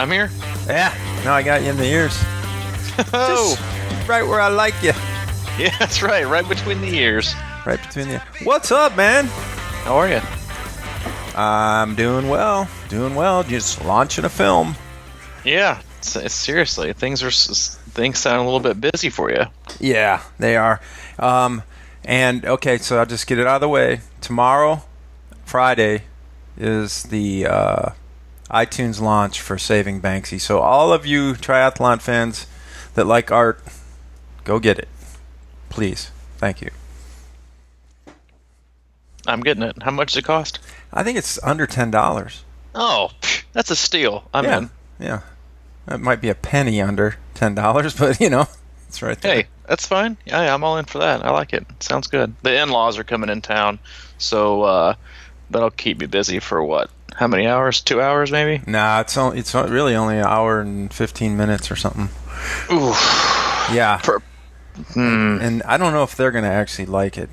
I'm here. Yeah, now I got you in the ears. Oh, Just right where I like you. yeah, that's right. Right between the ears. Right between the. What's up, man? How are you? I'm doing well. Just launching a film. Yeah, seriously, things sound a little bit busy for you. Yeah, they are. And okay, so I'll just get it out of the way. Tomorrow, Friday, is the iTunes launch for Saving Banksy. So all of you triathlon fans that like art, go get it. Please. Thank you. I'm getting it. How much does it cost? I think it's under $10. Oh, that's a steal. I'm in. Yeah. It might be a penny under $10, but it's right there. Hey, that's fine. Yeah, I'm all in for that. I like it. Sounds good. The in-laws are coming in town, so that'll keep me busy for what? How many hours? 2 hours, maybe? Nah, it's really only an hour and 15 minutes or something. Ooh. Yeah. And I don't know if they're going to actually like it.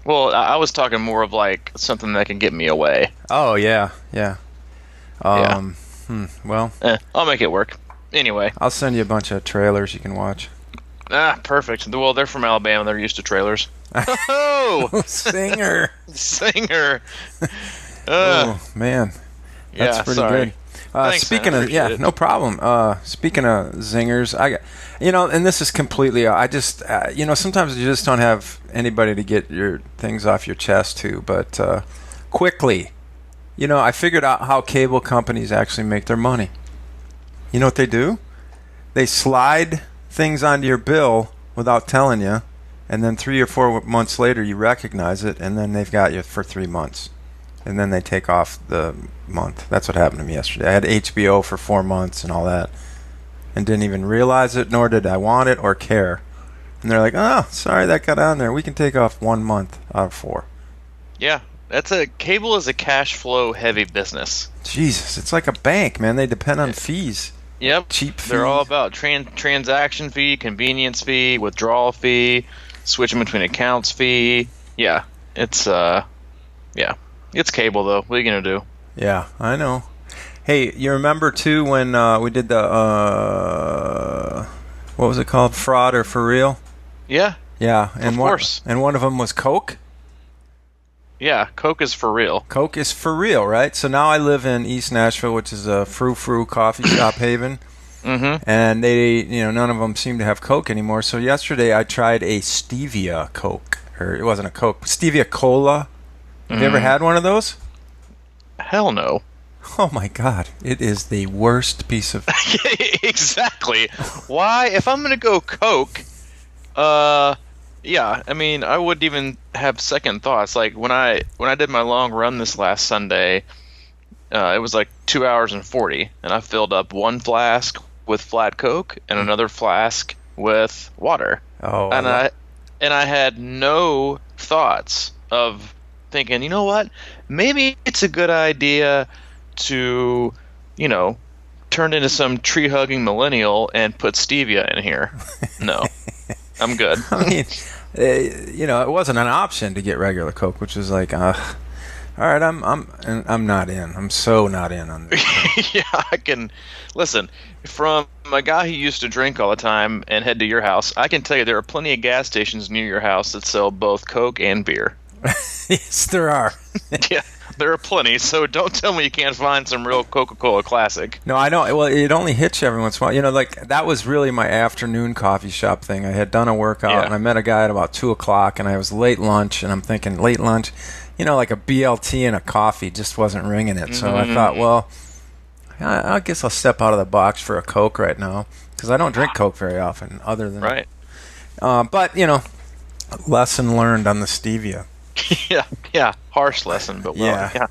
Well, I was talking more of like something that can get me away. Oh, yeah. Well, I'll make it work. Anyway. I'll send you a bunch of trailers you can watch. Ah, perfect. Well, they're from Alabama. They're used to trailers. Oh! Singer. Oh, man. That's pretty good. Thanks, speaking man, of, no problem. Speaking of zingers, and this is completely, sometimes you just don't have anybody to get your things off your chest to, but quickly, I figured out how cable companies actually make their money. You know what they do? They slide things onto your bill without telling you, and then 3 or 4 months later you recognize it, and then they've got you for 3 months. And then they take off the month. That's what happened to me yesterday. I had HBO for 4 months and all that, and didn't even realize it, nor did I want it or care. And they're like, "Oh, sorry that got on there. We can take off 1 month out of 4." Yeah, cable is a cash flow heavy business. Jesus, it's like a bank, man. They depend on fees. Yep, cheap fees. They're all about transaction fee, convenience fee, withdrawal fee, switching between accounts fee. Yeah, it's It's cable, though. What are you going to do? Yeah, I know. Hey, you remember, too, when we did the, what was it called? Fraud or For Real? Yeah. Yeah. And of course. And one of them was Coke? Yeah, Coke is for real. Coke is for real, right? So now I live in East Nashville, which is a frou-frou coffee shop haven. Mm-hmm. And they, none of them seem to have Coke anymore. So yesterday I tried a Stevia Coke. Or it wasn't a Coke. Stevia Cola. Have you ever had one of those? Hell no. Oh my God. It is the worst piece of... Exactly. Why? If I'm going to go Coke, yeah, I mean, I wouldn't even have second thoughts. Like when I did my long run this last Sunday, it was like 2 hours and 40, and I filled up one flask with flat Coke and another flask with water. Oh. And I had no thoughts of thinking, you know what? Maybe it's a good idea to, turn into some tree-hugging millennial and put stevia in here. No, I'm good. I mean, it wasn't an option to get regular Coke, which was like, all right, I'm not in. I'm so not in on this. Yeah, I can listen. From a guy who used to drink all the time and head to your house, I can tell you there are plenty of gas stations near your house that sell both Coke and beer. Yes, there are. Yeah, there are plenty, so don't tell me you can't find some real Coca-Cola classic. No, I know. Well, it only hits you every once in a while. Like, that was really my afternoon coffee shop thing. I had done a workout, and I met a guy at about 2 o'clock, and I was late lunch, and I'm thinking, late lunch, like a BLT and a coffee just wasn't ringing it. So I thought, well, I guess I'll step out of the box for a Coke right now, because I don't drink Coke very often, other than... Right. But, lesson learned on the stevia. Yeah, harsh lesson, but yeah.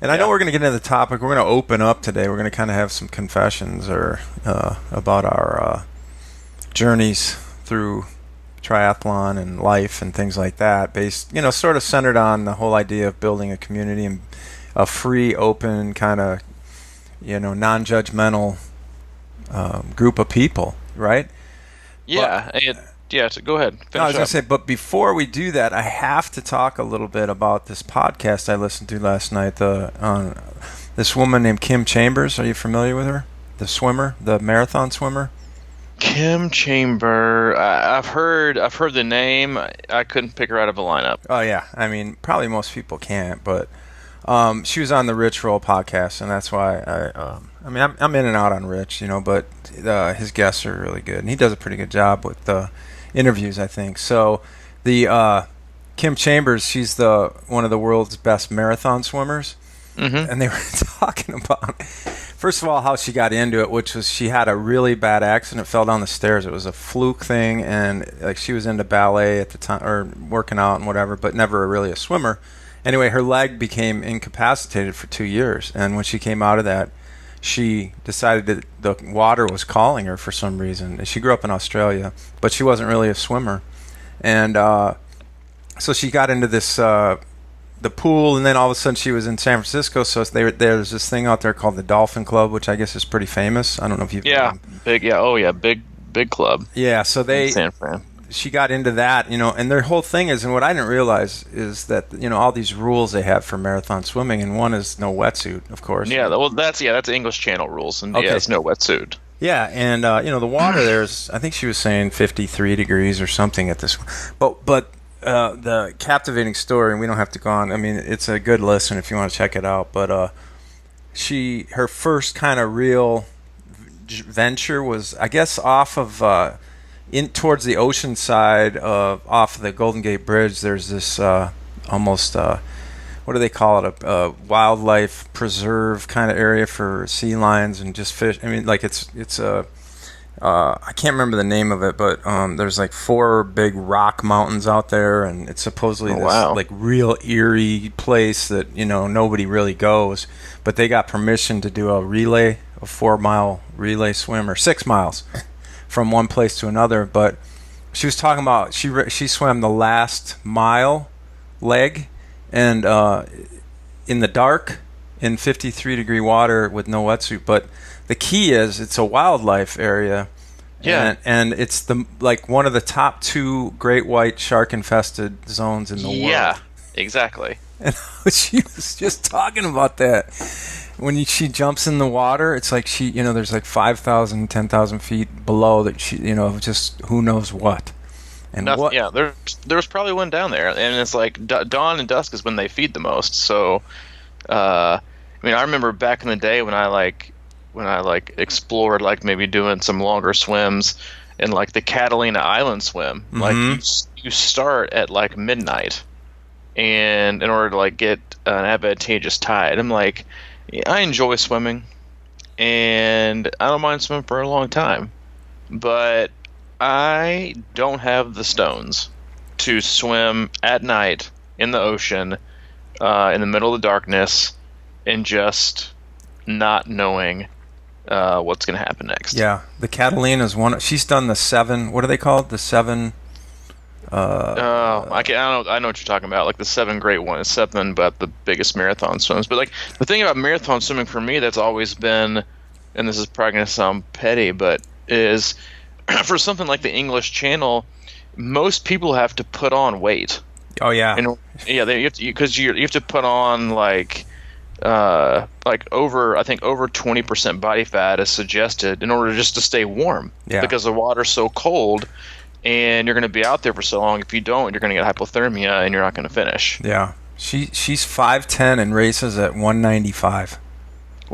And I know we're going to get into the topic. We're going to open up today. We're going to kind of have some confessions about our journeys through triathlon and life and things like that, based, sort of centered on the whole idea of building a community and a free, open, kind of, non-judgmental group of people, right? Yeah. So go ahead. No, I was going to say, but before we do that, I have to talk a little bit about this podcast I listened to last night. This woman named Kim Chambers. Are you familiar with her? the swimmer, the marathon swimmer? Kim Chamber. I've heard the name. I couldn't pick her out of a lineup. Oh yeah, I mean probably most people can't, but she was on the Rich Roll podcast, and that's why I mean I'm in and out on Rich, but his guests are really good, and he does a pretty good job with the interviews, I think. So the Kim Chambers, she's one of the world's best marathon swimmers, and they were talking about, first of all, how she got into it, which was she had a really bad accident, fell down the stairs. It was a fluke thing, and like she was into ballet at the time, or working out and whatever, but never really a swimmer. Anyway, her leg became incapacitated for 2 years, and when she came out of that, she decided that the water was calling her for some reason. She grew up in Australia, but she wasn't really a swimmer, and so she got into this the pool, and then all of a sudden she was in San Francisco. So there's this thing out there called the Dolphin Club, which I guess is pretty famous. I don't know if you've big club. Yeah, so in San Fran. She got into that, and their whole thing is, and what I didn't realize is that, all these rules they have for marathon swimming, and one is no wetsuit, of course. Yeah, well, that's English Channel rules, and okay. Yeah, it's no wetsuit. Yeah, and the water there's, I think she was saying 53 degrees or something at this, but the captivating story, and we don't have to go on. I mean, it's a good listen if you want to check it out. But her first kind of real venture was, I guess, off of in towards the ocean side off of the Golden Gate Bridge. There's this almost what do they call it? A wildlife preserve kind of area for sea lions and just fish. I mean, like it's a I can't remember the name of it, but there's like 4 big rock mountains out there, and it's supposedly like real eerie place that nobody really goes. But they got permission to do a 4-mile relay swim, or 6 miles from one place to another. But she was talking about she swam the last mile leg, and in the dark in 53-degree water with no wetsuit. But the key is it's a wildlife area, and it's one of the top 2 great white shark infested zones in the world. Yeah, exactly. And she was just talking about that. When she jumps in the water, it's like there's like 5,000, 10,000 feet below that just who knows what. And what? Yeah, there's probably one down there, and it's like dawn and dusk is when they feed the most. So, I mean, I remember back in the day when I explored, like maybe doing some longer swims in like the Catalina Island swim. Mm-hmm. Like you start at like midnight, and in order to like get an advantageous tide, I'm like, I enjoy swimming, and I don't mind swimming for a long time, but I don't have the stones to swim at night in the ocean, in the middle of the darkness, and just not knowing what's going to happen next. Yeah, the Catalina's one. She's done the 7. What are they called? The 7. I know what you're talking about. Like the 7 great ones, 7, but the biggest marathon swims. But like the thing about marathon swimming for me, that's always been, and this is probably going to sound petty, but is for something like the English Channel, most people have to put on weight. Oh yeah, and because you have to put on like over 20% body fat is suggested in order just to stay warm. Yeah. Because the water's so cold, and you're going to be out there for so long. If you don't, you're going to get hypothermia, and you're not going to finish. Yeah, she's 5'10" and races at 195.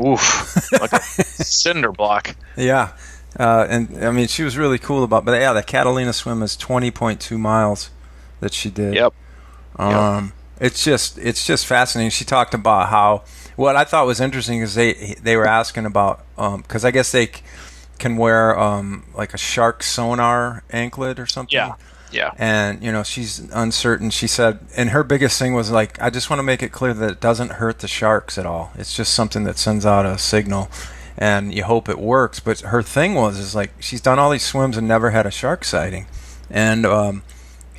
Oof, like a cinder block. Yeah. And I mean, she was really cool about, but yeah, the Catalina swim is 20.2 miles that she did. Yep. It's just fascinating. She talked about how, what I thought was interesting is they were asking about, because I guess they can wear like a shark sonar anklet or something. Yeah. Yeah. And she's uncertain. She said, and her biggest thing was like, I just want to make it clear that it doesn't hurt the sharks at all. It's just something that sends out a signal, and you hope it works. But her thing is like, she's done all these swims and never had a shark sighting, and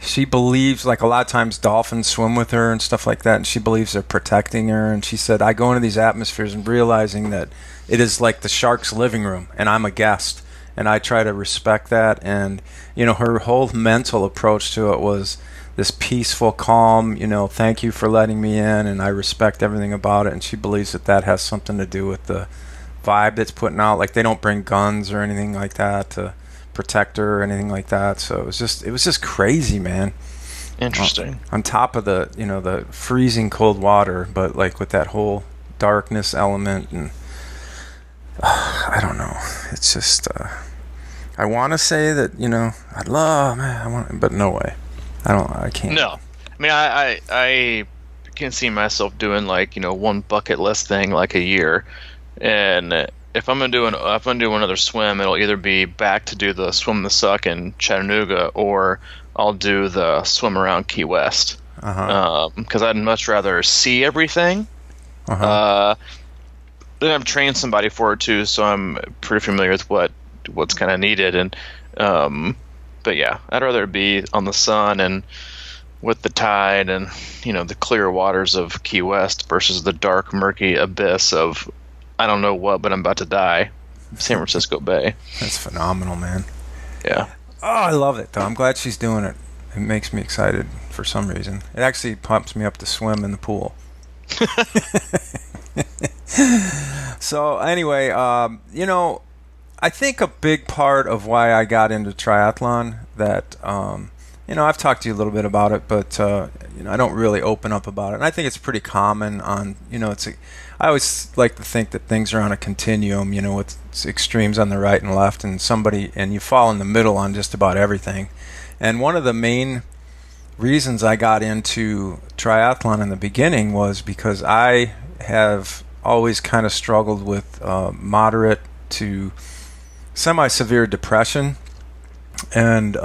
she believes, like, a lot of times dolphins swim with her and stuff like that, and she believes they're protecting her. And she said, I go into these atmospheres and realizing that it is like the shark's living room, and I'm a guest, and I try to respect that. And her whole mental approach to it was this peaceful, calm, thank you for letting me in, and I respect everything about it. And she believes that has something to do with the vibe that's putting out. Like, they don't bring guns or anything like that to protect her or anything like that. So it was just crazy, man. Interesting. On top of the, the freezing cold water, but like with that whole darkness element, and I don't know. It's just I want to say that, but no way. I can't. No. I mean, I can see myself doing like, one bucket list thing like a year. And if I'm gonna do another swim, it'll either be back to do the swim the suck in Chattanooga, or I'll do the swim around Key West. Because I'd much rather see everything. Then I've trained somebody for it too, so I'm pretty familiar with what's kind of needed. And but yeah, I'd rather it be on the sun and with the tide and the clear waters of Key West versus the dark, murky abyss of I don't know what, but I'm about to die. San Francisco Bay. That's phenomenal, man. Yeah. Oh, I love it, though. I'm glad she's doing it. It makes me excited for some reason. It actually pumps me up to swim in the pool. So anyway, I think a big part of why I got into triathlon that, I've talked to you a little bit about it, but, I don't really open up about it. And I think it's pretty common on, I always like to think that things are on a continuum, with extremes on the right and left, and you fall in the middle on just about everything. And one of the main reasons I got into triathlon in the beginning was because I have always kind of struggled with moderate to semi-severe depression, and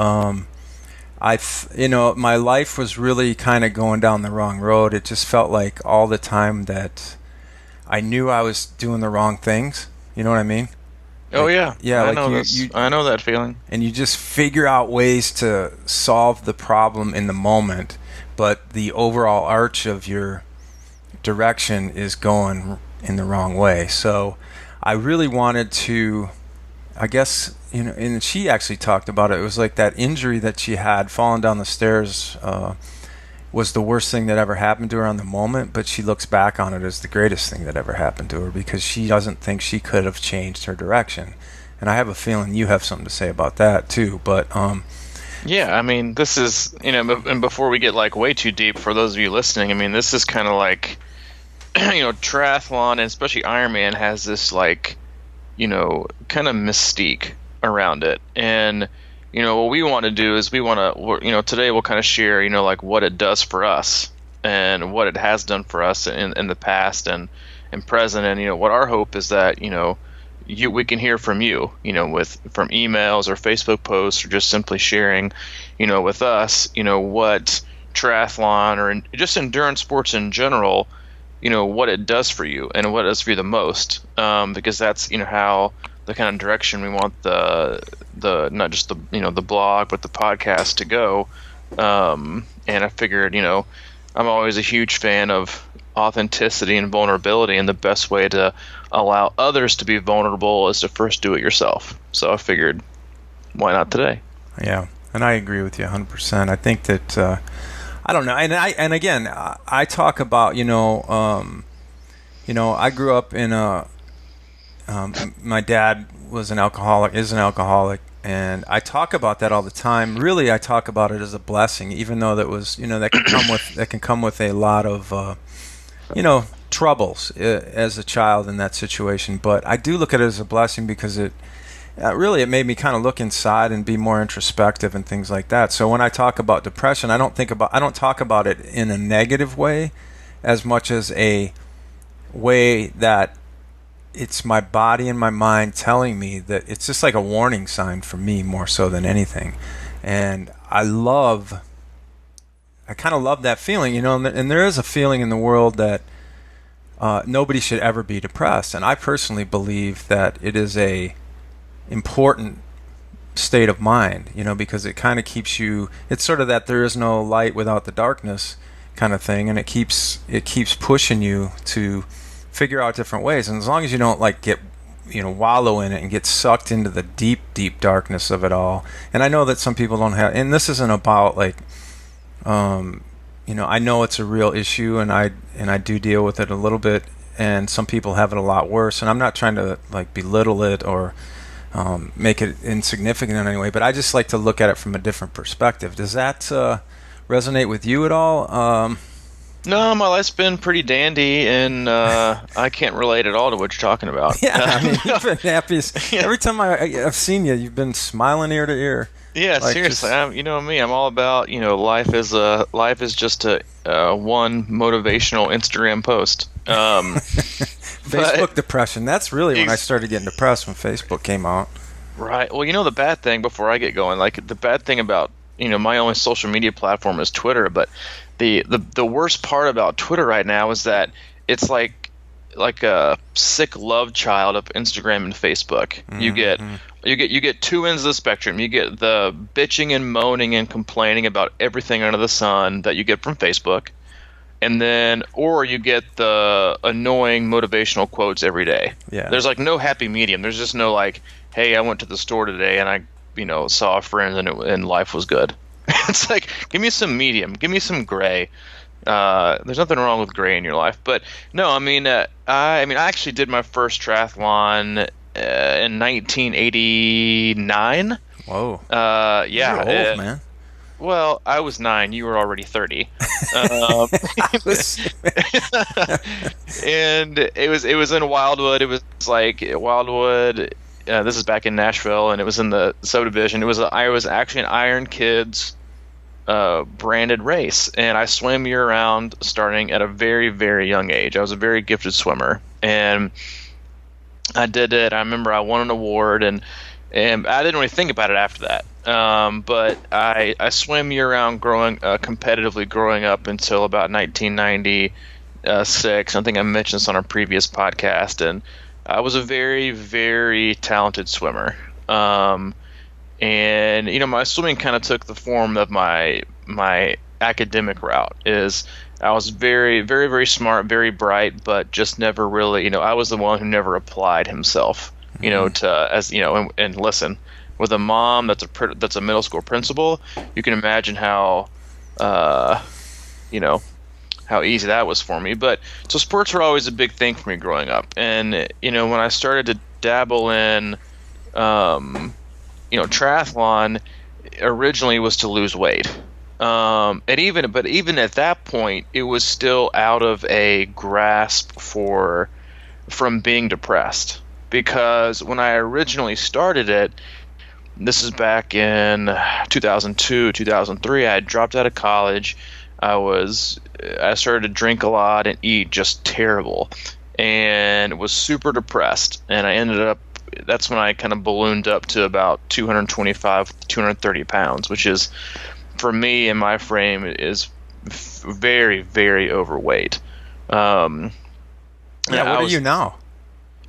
my life was really kind of going down the wrong road. It just felt like all the time that I knew I was doing the wrong things. You know what I mean? Oh, yeah. Yeah, I know that feeling. And you just figure out ways to solve the problem in the moment, but the overall arch of your direction is going in the wrong way. So I really wanted to, I guess, and she actually talked about it. It was like that injury that she had falling down the stairs was the worst thing that ever happened to her on the moment, but she looks back on it as the greatest thing that ever happened to her because she doesn't think she could have changed her direction. And I have a feeling you have something to say about that too. But yeah, I mean, this is, and before we get like way too deep, for those of you listening, I mean, this is kind of like, triathlon and especially Ironman has this like, kind of mystique around it. And what we want to do is today we'll kind of share, like what it does for us and what it has done for us in the past and present. And, what our hope is that, we can hear from you, from emails or Facebook posts or just simply sharing, with us, what triathlon or just endurance sports in general, what it does for you and what it does for you the most. Because that's, how the kind of direction we want the not just the blog but the podcast to go. And I figured I'm always a huge fan of authenticity and vulnerability, and the best way to allow others to be vulnerable is to first do it yourself. So I figured, why not today? Yeah, and I agree with you 100%. I think that I don't know, and again I talk about I grew up in a my dad is an alcoholic, and I talk about that all the time. Really, I talk about it as a blessing, even though that was, that can come with a lot of, troubles as a child in that situation. But I do look at it as a blessing because it made me kind of look inside and be more introspective and things like that. So when I talk about depression, I don't talk about it in a negative way as much as a way that it's my body and my mind telling me that it's just like a warning sign for me more so than anything. And I kind of love that feeling, and there is a feeling in the world that nobody should ever be depressed. And I personally believe that it is a important state of mind, because it kind of keeps you, it's sort of that there is no light without the darkness kind of thing. And it keeps pushing you to figure out different ways, and as long as you don't get wallow in it and get sucked into the deep darkness of it all. And I know that some people don't have, and this isn't about I know it's a real issue, and I do deal with it a little bit and some people have it a lot worse. And I'm not trying to like belittle it or make it insignificant in any way, but I just like to look at it from a different perspective. Does that resonate with you at all? No, my life's been pretty dandy, and I can't relate at all to what you're talking about. Yeah, I mean, you've been happy. Every time I've seen you, you've been smiling ear to ear. Yeah, Like, seriously. You know me. I'm all about, life is just a one motivational Instagram post. Facebook depression. That's really when I started getting depressed, when Facebook came out. Right. Well, the bad thing, before I get going, like the bad thing about, my only social media platform is Twitter, but the worst part about Twitter right now is that it's like a sick love child of Instagram and Facebook. Mm-hmm. You get two ends of the spectrum. You get the bitching and moaning and complaining about everything under the sun that you get from Facebook, or you get the annoying motivational quotes every day. Yeah. There's like no happy medium. There's just no like, hey, I went to the store today and I saw a friend and life was good. It's like, give me some medium, give me some gray. There's nothing wrong with gray in your life, but no, I actually did my first triathlon in 1989. Whoa. Yeah. You're old, man. Well, I was 9. You were already 30. And it was in Wildwood. It was like Wildwood. This is back in Nashville, and it was in the subdivision. I was actually an Iron Kids branded race, and I swam year round starting at a very, very young age. I was a very gifted swimmer, and I did it. I remember I won an award, and I didn't really think about it after that. But I swam year round competitively growing up until about 1996. I think I mentioned this on a previous podcast, and I was a very, very talented swimmer. And my swimming kind of took the form of my academic route. I was very, very, very smart, very bright, but just never really, I was the one who never applied himself, and listen, with a mom that's a middle school principal, you can imagine how easy that was for me. But so sports were always a big thing for me growing up. And, when I started to dabble in, triathlon originally was to lose weight. But even at that point, it was still out of a grasp from being depressed. Because when I originally started it, this is back in 2002, 2003, I had dropped out of college. I started to drink a lot and eat just terrible, and was super depressed. And that's when I kind of ballooned up to about 225, 230 pounds, which is, for me in my frame, is very, very overweight. What are you now?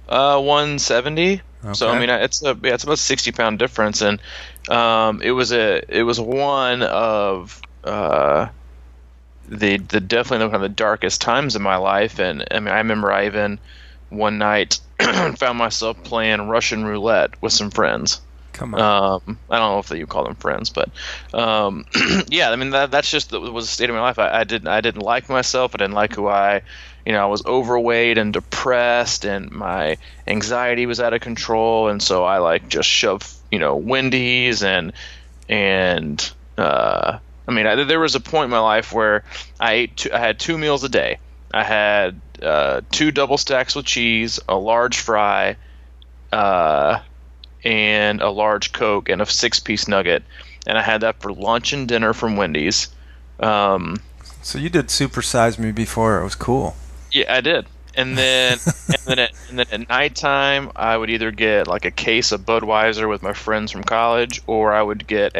170. Okay. So it's about a 60-pound difference, and it was one of the definitely one of the darkest times in my life. And I remember I even one night found myself playing Russian roulette with some friends. Come on. I don't know if you call them friends, but yeah, that's just was the state of my life. I didn't like myself. I didn't like who I was overweight and depressed, and my anxiety was out of control. And so I just shoved, Wendy's and there was a point in my life where I had 2 meals a day. I had 2 double stacks with cheese, a large fry, and a large Coke, and a 6-piece nugget. And I had that for lunch and dinner from Wendy's. So you did Supersize Me before it was cool. Yeah, I did. And then at nighttime, I would either get like a case of Budweiser with my friends from college, or I would get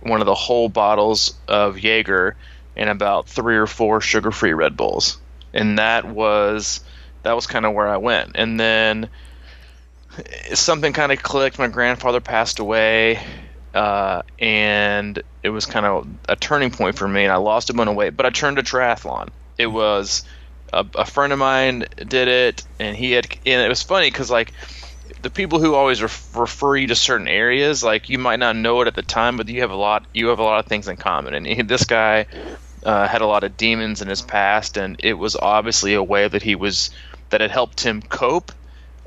one of the whole bottles of Jaeger and about 3 or 4 sugar-free Red Bulls. And that was kind of where I went. And then something kind of clicked. My grandfather passed away, and it was kind of a turning point for me, and I lost a bunch of weight. But I turned to triathlon. It was a friend of mine did it, and it was funny because the people who always refer you to certain areas, you might not know it at the time, but you have a lot of things in common. And this guy had a lot of demons in his past, and it was obviously a way that he was that had helped him cope.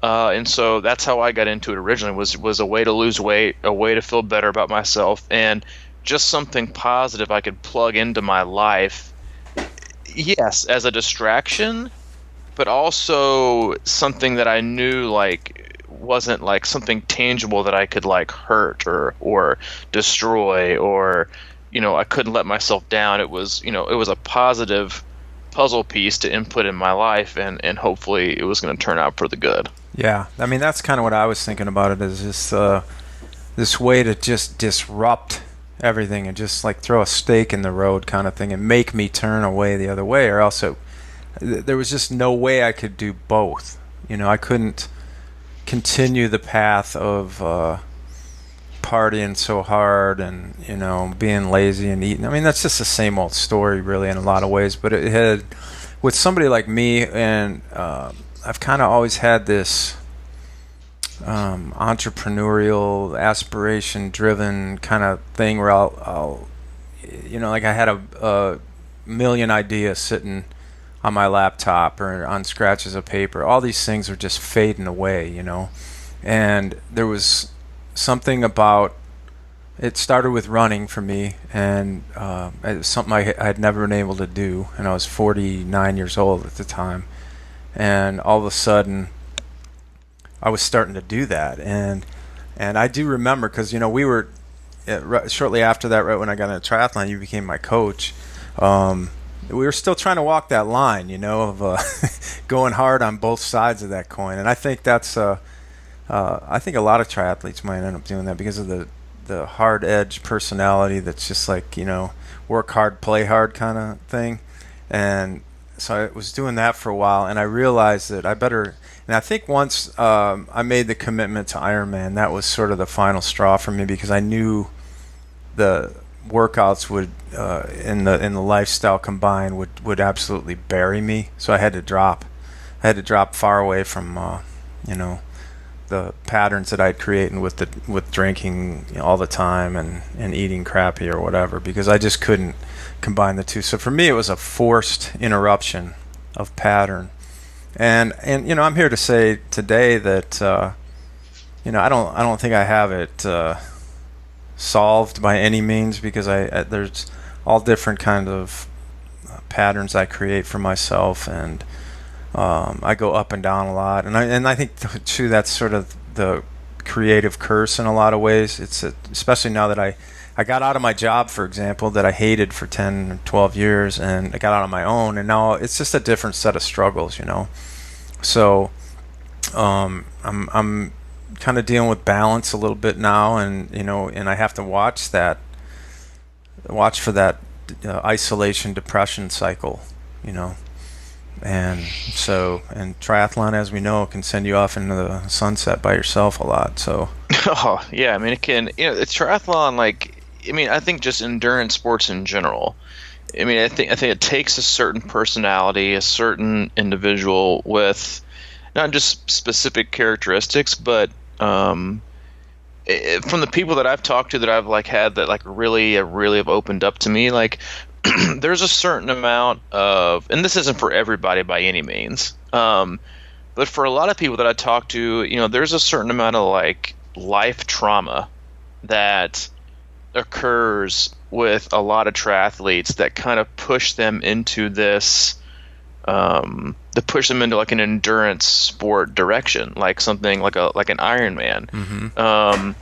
And so that's how I got into it originally, was a way to lose weight, a way to feel better about myself, and just something positive I could plug into my life. Yes, as a distraction, but also something that I knew like wasn't like something tangible that I could like hurt or destroy, or I couldn't let myself down. It was it was a positive puzzle piece to input in my life, and hopefully it was going to turn out for the good. Yeah, I mean that's kind of what I was thinking about it, is this way to just disrupt everything and just like throw a stake in the road kind of thing and make me turn away the other way, or else there was just no way I could do both. I couldn't continue the path of partying so hard and being lazy and eating. I mean that's just the same old story really in a lot of ways, but it had, with somebody like me, and I've kind of always had this entrepreneurial, aspiration-driven kind of thing where I'll like I had a million ideas sitting on my laptop or on scratches of paper. All these things are just fading away, and there was something about it. Started with running for me, and it was something I had never been able to do, and I was 49 years old at the time. And all of a sudden, I was starting to do that, and I do remember, because we were shortly after that, right when I got into triathlon, you became my coach. We were still trying to walk that line, of going hard on both sides of that coin, and I think that's I think a lot of triathletes might end up doing that because of the hard edge personality that's just like work hard, play hard kind of thing, and so I was doing that for a while, and I realized that I better. And I think once I made the commitment to Ironman, that was sort of the final straw for me, because I knew the workouts would, in the lifestyle combined, would absolutely bury me. So I had to drop. I had to drop far away from the patterns that I'd created with drinking all the time and eating crappy or whatever, because I just couldn't combine the two. So for me, it was a forced interruption of pattern, and I'm here to say today that I don't think I have it solved by any means, because there's all different kind of patterns I create for myself, and I go up and down a lot, and I think too that's sort of the creative curse in a lot of ways. It's especially now that I got out of my job, for example, that I hated for 10 or 12 years, and I got out on my own, and now it's just a different set of struggles, So I'm kind of dealing with balance a little bit now, and and I have to watch for that isolation depression cycle, and triathlon, as we know, can send you off into the sunset by yourself a lot. So oh yeah, I mean it can. It's triathlon, I think just endurance sports in general. I think it takes a certain personality, a certain individual with not just specific characteristics, but from the people that I've talked to that I've had that really have opened up to me, there's a certain amount of, and this isn't for everybody by any means, but for a lot of people that I talk to, there's a certain amount of life trauma that occurs with a lot of triathletes that kind of push them into this, that push them into an endurance sport direction, something like an Ironman. Mm-hmm.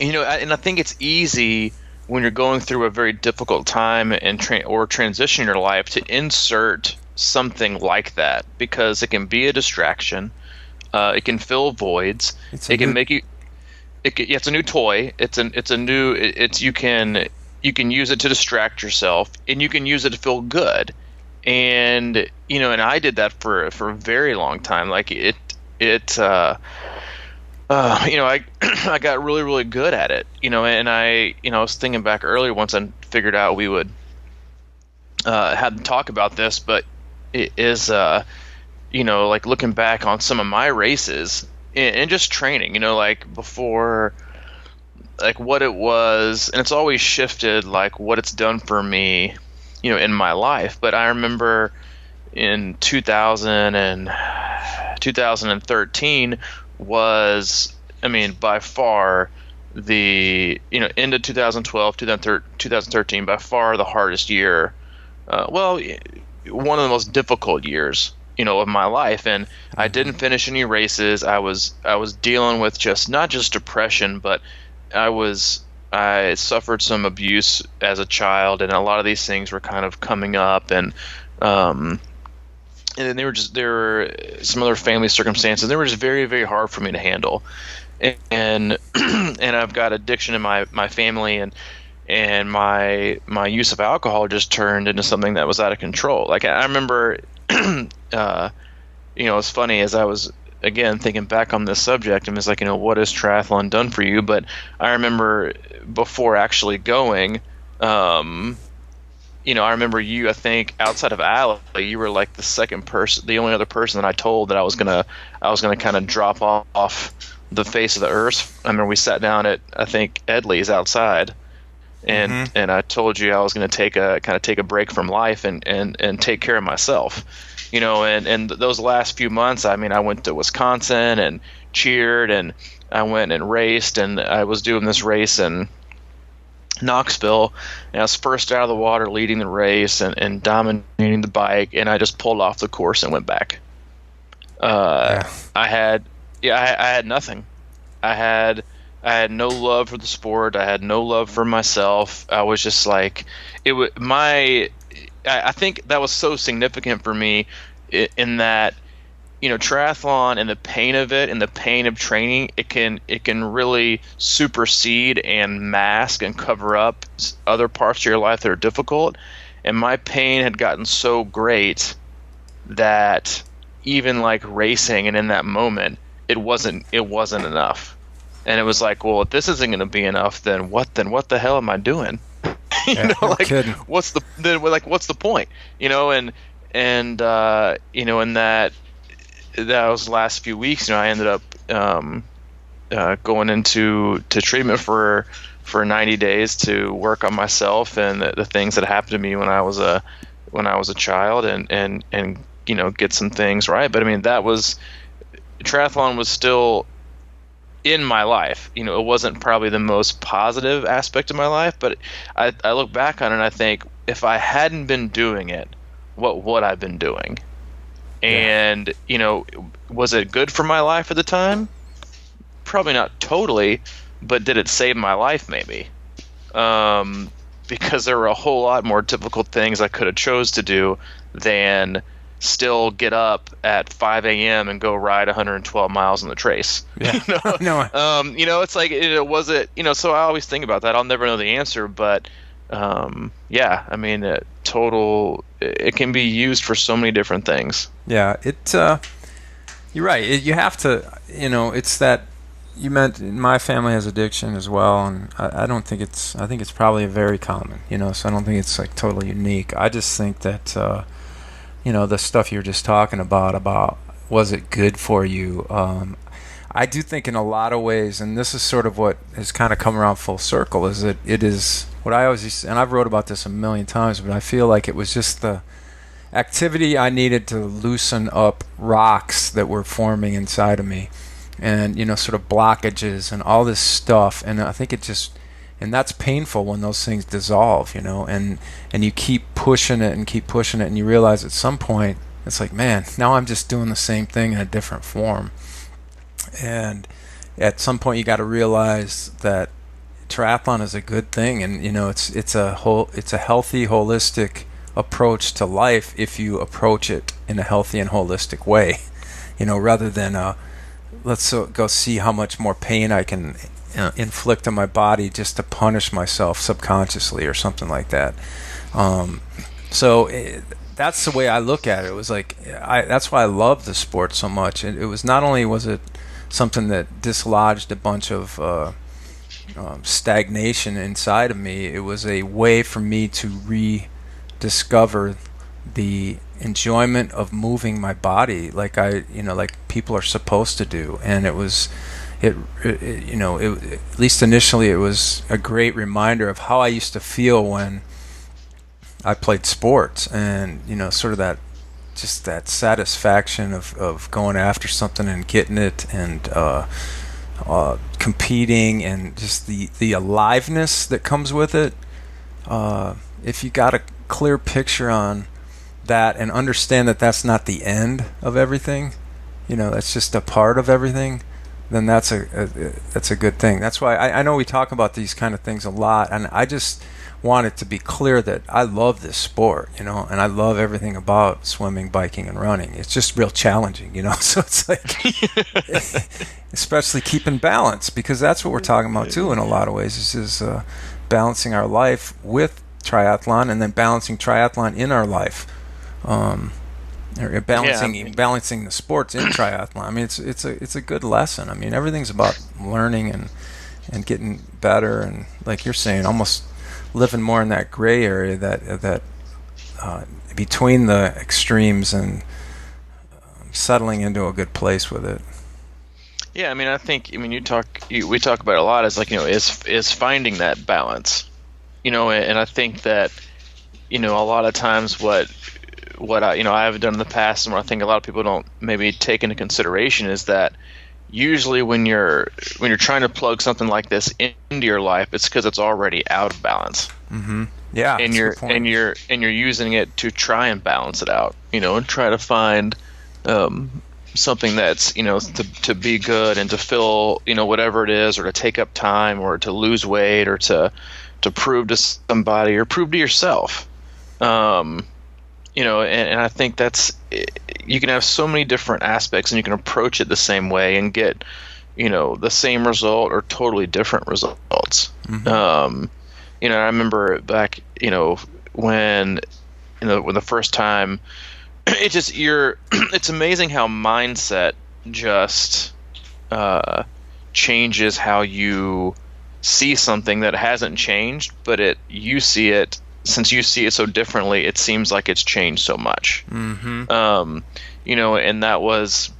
And I think it's easy when you're going through a very difficult time and transition in your life to insert something like that, because it can be a distraction. It can fill voids. It's a new toy. You can use it to distract yourself, and you can use it to feel good. And and I did that for a very long time. I got really, really good at it, and I was thinking back earlier, once I figured out we would have to talk about this, but it is, looking back on some of my races and just training, before, what it was, and it's always shifted, what it's done for me, in my life. But I remember, in 2000 and 2013 was, I mean, by far into 2012, 2013, by far the hardest year. One of the most difficult years, of my life. And I didn't finish any races. I was dealing with not just depression, but I suffered some abuse as a child, and a lot of these things were kind of coming up, and then there were some other family circumstances. They were just very, very hard for me to handle, and and I've got addiction in my family, and my use of alcohol just turned into something that was out of control. Like I remember, it's funny as I was again thinking back on this subject, and it's like, what has triathlon done for you? But I remember before actually going, I remember you, I think outside of Allie, you were like the only other person that I told that I was gonna kind of drop off the face of the earth. I remember we sat down at, I think, Edley's outside, and I told you I was going to take a break from life and take care of myself, and those last few months, I mean, I went to Wisconsin and cheered, and I went and raced, and I was doing this race in Knoxville, and I was first out of the water leading the race and dominating the bike, and I just pulled off the course and went back. I had nothing. I had no love for the sport. I had no love for myself. I was just like, I think that was so significant for me in that, triathlon and the pain of it and the pain of training, it can really supersede and mask and cover up other parts of your life that are difficult. And my pain had gotten so great that even like racing and in that moment, it wasn't enough. And it was like, well, if this isn't going to be enough, then what the hell am I doing? Kidding. What's the point? And in those last few weeks, I ended up going into treatment for 90 days to work on myself and the things that happened to me when I was a child, and get some things right. But I mean, triathlon was still in my life. It wasn't probably the most positive aspect of my life, but I look back on it and I think, if I hadn't been doing it, what would I have been doing? And, was it good for my life at the time? Probably not totally, but did it save my life? Maybe. Because there were a whole lot more difficult things I could have chose to do than still get up at 5 a.m. and go ride 112 miles on the trace. Yeah. It's like, was it, so I always think about that. I'll never know the answer, but I mean, it can be used for so many different things. Yeah, you're right. You have to, it's that you meant my family has addiction as well, and I think it's probably very common, so I don't think it's like totally unique. I just think that, the stuff you're just talking about was it good for you? I do think in a lot of ways, and this is sort of what has kind of come around full circle, is that it is what I always used to, and I've wrote about this a million times, but I feel like it was just the activity I needed to loosen up rocks that were forming inside of me, and sort of blockages and all this stuff. And I think and that's painful when those things dissolve, and you keep pushing it, and you realize at some point it's like, man, now I'm just doing the same thing in a different form. And at some point you got to realize that triathlon is a good thing, and it's a healthy, holistic approach to life if you approach it in a healthy and holistic way, rather than let's go see how much more pain I can inflict on my body just to punish myself subconsciously or something like that. That's the way I look at it. It was like, that's why I love the sport so much. And it was not only was it something that dislodged a bunch of stagnation inside of me, it was a way for me to rediscover the enjoyment of moving my body like like people are supposed to do. And it was at least initially, it was a great reminder of how I used to feel when I played sports, and sort of that just that satisfaction of going after something and getting it, and competing, and just the aliveness that comes with it. If you got a clear picture on that and understand that that's not the end of everything, that's just a part of everything, then that's a good thing. That's why I know we talk about these kind of things a lot, and I just want it to be clear that I love this sport, and I love everything about swimming, biking, and running. It's just real challenging, so it's like, especially keeping balance, because that's what we're talking about too in a lot of ways, is balancing our life with triathlon, and then balancing triathlon in our life. Or balancing the sports in triathlon. I mean, it's a good lesson. I mean, everything's about learning and getting better, and like you're saying, almost living more in that gray area that between the extremes, and settling into a good place with it. Yeah, I mean, we talk about it a lot. It's like, is finding that balance, and I think that, a lot of times what I've done in the past, and what I think a lot of people don't maybe take into consideration, is that usually when you're trying to plug something like this into your life, it's because it's already out of balance. Mm-hmm. Yeah, and you're using it to try and balance it out, and try to find something that's to be good, and to fill whatever it is, or to take up time, or to lose weight, or to prove to somebody, or prove to yourself. And I think that's, you can have so many different aspects, and you can approach it the same way and get, the same result or totally different results. Mm-hmm. I remember back, when the first time, it's amazing how mindset just changes how you see something that hasn't changed, but you see it. Since you see it so differently, it seems like it's changed so much. Mm-hmm. And that was,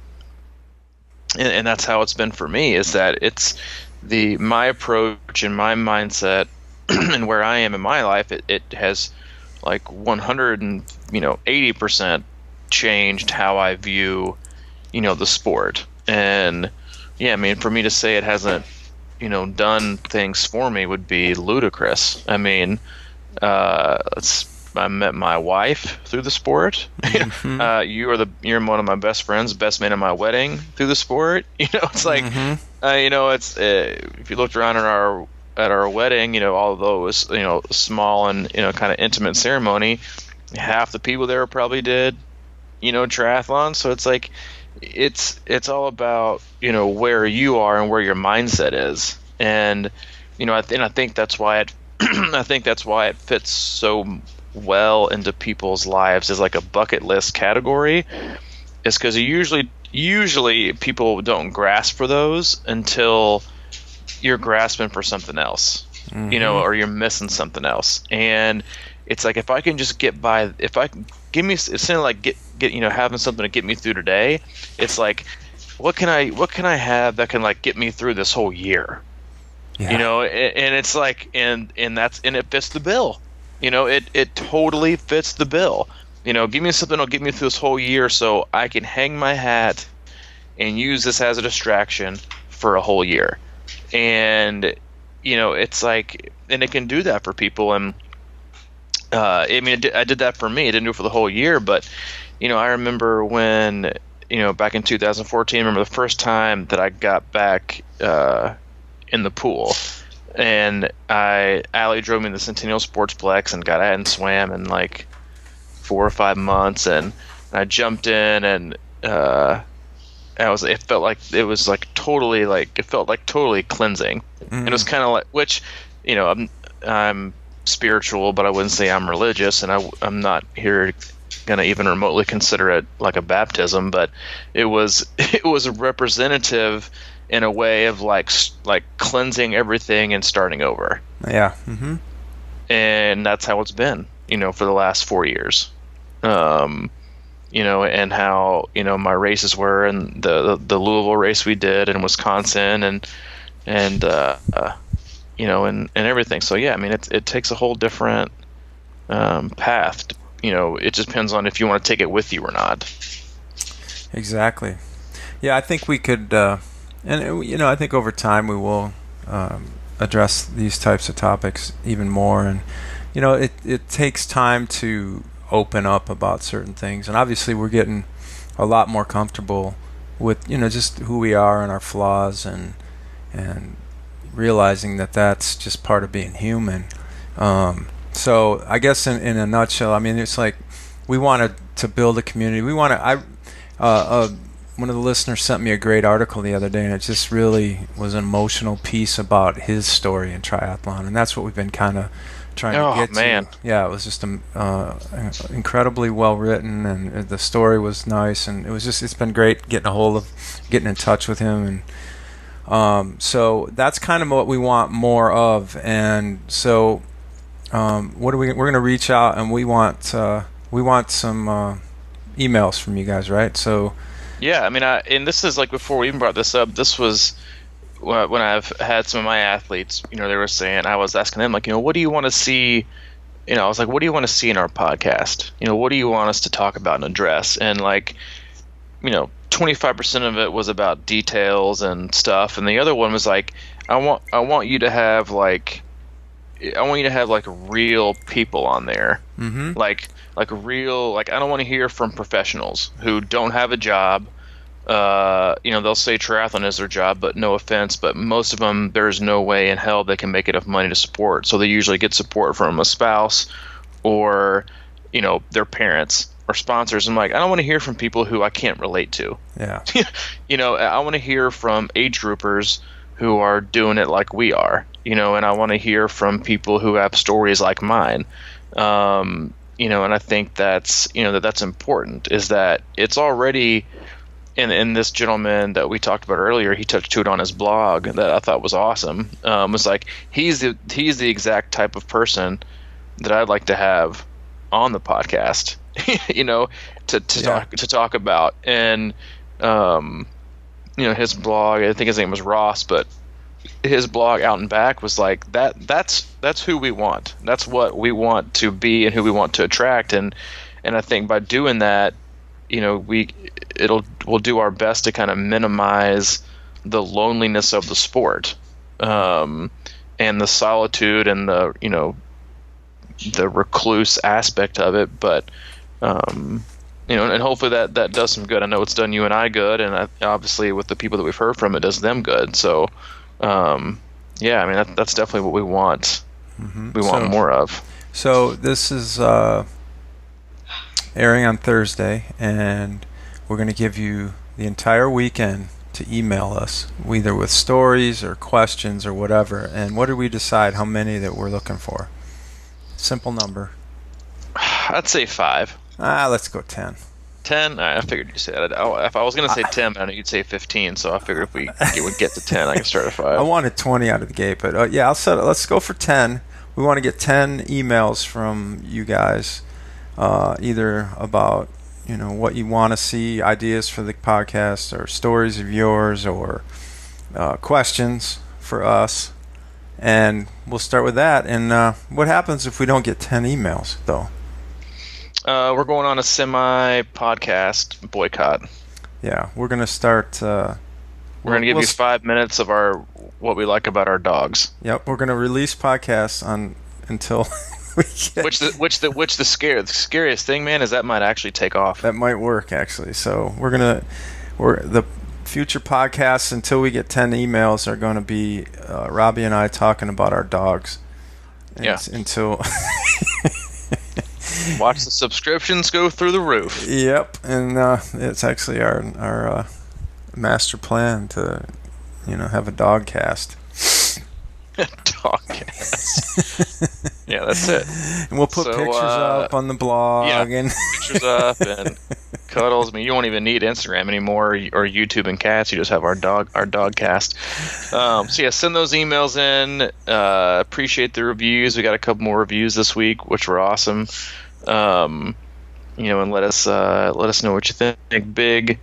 and that's how it's been for me, is that it's my approach and my mindset and where I am in my life, it has like 180% changed how I view, the sport. And yeah, I mean, for me to say it hasn't, done things for me would be ludicrous. I mean, I met my wife through the sport. Mm-hmm. You're one of my best friends, best man at my wedding through the sport. It's like, mm-hmm. If you looked around at our wedding, although it was, small and, kind of intimate ceremony, half the people there probably did, triathlon. So it's like, it's all about, where you are and where your mindset is. And, I think that's why it fits so well into people's lives as like a bucket list category, is because usually people don't grasp for those until you're grasping for something else, mm-hmm. Or you're missing something else. And it's like, if I can just get by, it's like having something to get me through today. It's like, what can I have that can like get me through this whole year? Yeah. And it's like, and it fits the bill. It totally fits the bill. Give me something that'll get me through this whole year, so I can hang my hat and use this as a distraction for a whole year. And it's like, and it can do that for people. And I did that for me. It didn't do it for the whole year, but I remember when back in 2014. I remember the first time that I got back in the pool, and Allie drove me to the Centennial Sportsplex, and I hadn't swam in like 4 or 5 months, and I jumped in, and it felt like totally cleansing. Mm-hmm. And it was kind of like, which, I'm spiritual, but I wouldn't say I'm religious, and I'm not here gonna even remotely consider it like a baptism, but it was a representative in a way of like cleansing everything and starting over. Yeah. Mm-hmm. And that's how it's been, for the last 4 years. And how, my races were, and the Louisville race we did in Wisconsin, and everything. So yeah, I mean, it takes a whole different path it just depends on if you want to take it with you or not. Exactly. Yeah, I think we could, and I think over time we will address these types of topics even more. And it takes time to open up about certain things, and obviously we're getting a lot more comfortable with just who we are and our flaws, and realizing that that's just part of being human. So I guess in a nutshell, I mean, it's like we wanted to build a community. We want to. One of the listeners sent me a great article the other day, and it just really was an emotional piece about his story in triathlon, and that's what we've been kind of trying to get to. Yeah, it was just incredibly well written, and the story was nice, and it's been great getting in touch with him, and so that's kind of what we want more of. And so we're going to reach out, and we want some emails from you guys, right? So yeah, I mean, and this is like, before we even brought this up, this was when I've had some of my athletes, they were saying, I was asking them, like, what do you want to see? I was like, what do you want to see in our podcast? What do you want us to talk about and address? And like, 25% of it was about details and stuff, and the other one was like, I want you to have like real people on there. Mm-hmm. Like real, like, I don't want to hear from professionals who don't have a job. They'll say triathlon is their job, but no offense, but most of them, there's no way in hell they can make enough money to support. So they usually get support from a spouse or, their parents or sponsors. I'm like, I don't want to hear from people who I can't relate to. Yeah. I want to hear from age groupers who are doing it like we are, and I want to hear from people who have stories like mine. And I think that's important, is that it's already in this gentleman that we talked about earlier. He touched to it on his blog that I thought was awesome. Was like, he's the exact type of person that I'd like to have on the podcast, to talk about. And his blog, I think his name was Ross, but his blog Out and Back was like that's who we want. That's what we want to be and who we want to attract. And I think by doing that, we'll do our best to kind of minimize the loneliness of the sport, and the solitude and the recluse aspect of it. But and hopefully that does some good. I know it's done you and I good, and obviously with the people that we've heard from, it does them good. So yeah, I mean, that's definitely what we want. Mm-hmm. We want more of. So this is airing on Thursday, and we're going to give you the entire weekend to email us, either with stories or questions or whatever. And what did we decide how many that we're looking for? Simple number. I'd say 5. Let's go 10. 10? I figured you'd say that. If I was going to say 10, I know you'd say 15, so I figured if we would get to 10, I can start at 5. I wanted 20 out of the gate, but yeah, let's go for 10. We want to get 10 emails from you guys, either about what you want to see, ideas for the podcast, or stories of yours, or questions for us. And we'll start with that. And what happens if we don't get 10 emails, though? We're going on a semi-podcast boycott. Yeah, we're going to start... we're going to give you 5 minutes of what we like about our dogs. Yep, we're going to release podcasts until we get... Which the scariest thing, man, is that might actually take off. That might work, actually. So the future podcasts, until we get 10 emails, are going to be Robbie and I talking about our dogs. Yeah. Until... Watch the subscriptions go through the roof. Yep, and it's actually our master plan to, have a dog cast. Dog cast. Yeah, that's it. And we'll put pictures up on the blog. Yeah, and pictures up and cuddles. I mean, you won't even need Instagram anymore or YouTube and cats. You just have our dog cast. So yeah, send those emails in. Appreciate the reviews. We got a couple more reviews this week, which were awesome. And let us know what you think. Big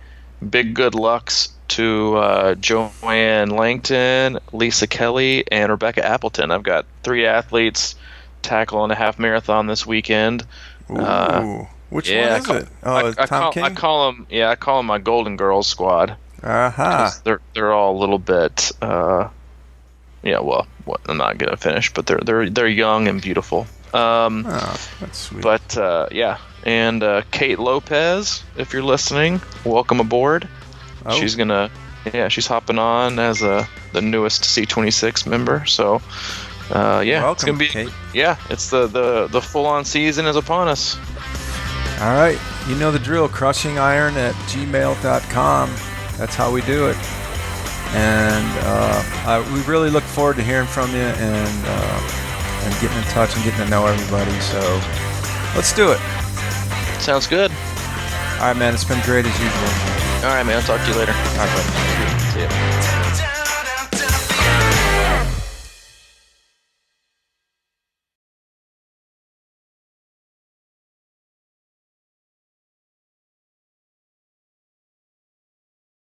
good lucks to Joanne Langton, Lisa Kelly, and Rebecca Appleton. I've got 3 athletes tackling a half marathon this weekend. Ooh. Which one is it? Oh, Tom King? I call them my Golden Girls squad. Because they're all a little bit. Well, I'm not gonna finish, but they're young and beautiful. That's sweet. But and Kate Lopez, if you're listening, welcome aboard. Oh. She's hopping on as the newest C26 member. So welcome, it's gonna be Kate. It's the full on season is upon us. All right, you know the drill. crushingiron@gmail.com. That's how we do it. And we really look forward to hearing from you and getting in touch and getting to know everybody. So let's do it. Sounds good. All right, man. It's been great as usual. All right, man. I'll talk to you later. All right, buddy. See ya.